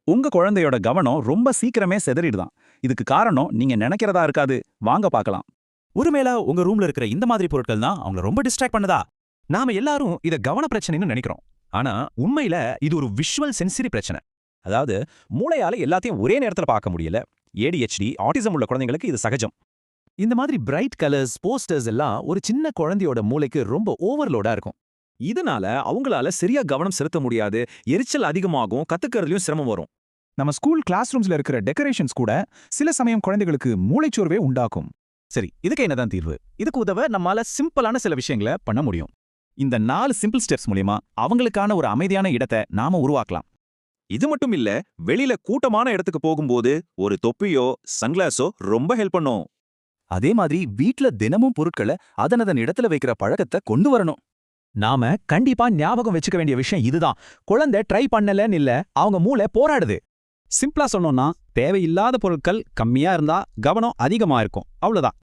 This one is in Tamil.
உங்க குழந்தையோட கவனம் ரொம்ப சீக்கிரமே சிதறிடுதான். இதுக்கு காரணம் நீங்க நினைக்கிறதா இருக்காது. வாங்க பார்க்கலாம். ஒருவேளை உங்க ரூம்ல இருக்கிற இந்த மாதிரி பொருட்கள் தான் அவங்கள ரொம்ப டிஸ்ட்ராக்ட் பண்ணுதா? நாம எல்லாரும் இத கவன பிரச்சனைன்னு நினைக்கிறோம். ஆனா உண்மையில இது ஒரு விஷுவல் சென்சரி பிரச்சனை. அதாவது மூளையால எல்லாத்தையும் ஒரே நேரத்துல பார்க்க முடியல. ADHD, ஆட்டிசம் உள்ள குழந்தைங்களுக்கு இது சகஜம். இந்த மாதிரி பிரைட் கலர்ஸ், போஸ்டர்ஸ் எல்லாம் ஒரு சின்ன குழந்தையோட மூளைக்கு ரொம்ப ஓவர்லோடா இருக்கும். இதனால அவங்களால சரியா கவனம் செலுத்த முடியாது, எரிச்சல் அதிகமாகும், கத்துக்கிறதுலயும் சிரமம் வரும். நம்ம ஸ்கூல் கிளாஸ் ரூம்ஸ்ல இருக்கிற டெக்கரேஷன்ஸ் கூட சில சமயம் குழந்தைகளுக்கு மூளைச்சோர்வே உண்டாக்கும். சரி, இதுக்கு என்னதான் தீர்வு? இதுக்கு உதவ நம்மால சிம்பிளான சில விஷயங்களை பண்ண முடியும். இந்த 4 சிம்பிள் ஸ்டெப்ஸ் மூலியமா அவங்களுக்கான ஒரு அமைதியான இடத்தை நாம உருவாக்கலாம். இது மட்டும் இல்ல, வெளியில கூட்டமான இடத்துக்கு போகும்போது ஒரு தொப்பியோ சன்கிளாஸோ ரொம்ப ஹெல்ப் பண்ணும். அதே மாதிரி வீட்ல தினமும் பொருட்களை அதனதன் இடத்துல வைக்கிற பழக்கத்தை கொண்டு வரணும். நாம கண்டிப்பா ஞாபகம் வச்சுக்க வேண்டிய விஷயம் இதுதான். குழந்தை ட்ரை பண்ணலன்னு இல்ல, அவங்க மூளை போராடுது. சிம்பிளா சொன்னோம்னா, தேவையில்லாத பொருட்கள் கம்மியா இருந்தா கவனம் அதிகமா இருக்கும். அவ்வளவுதான்.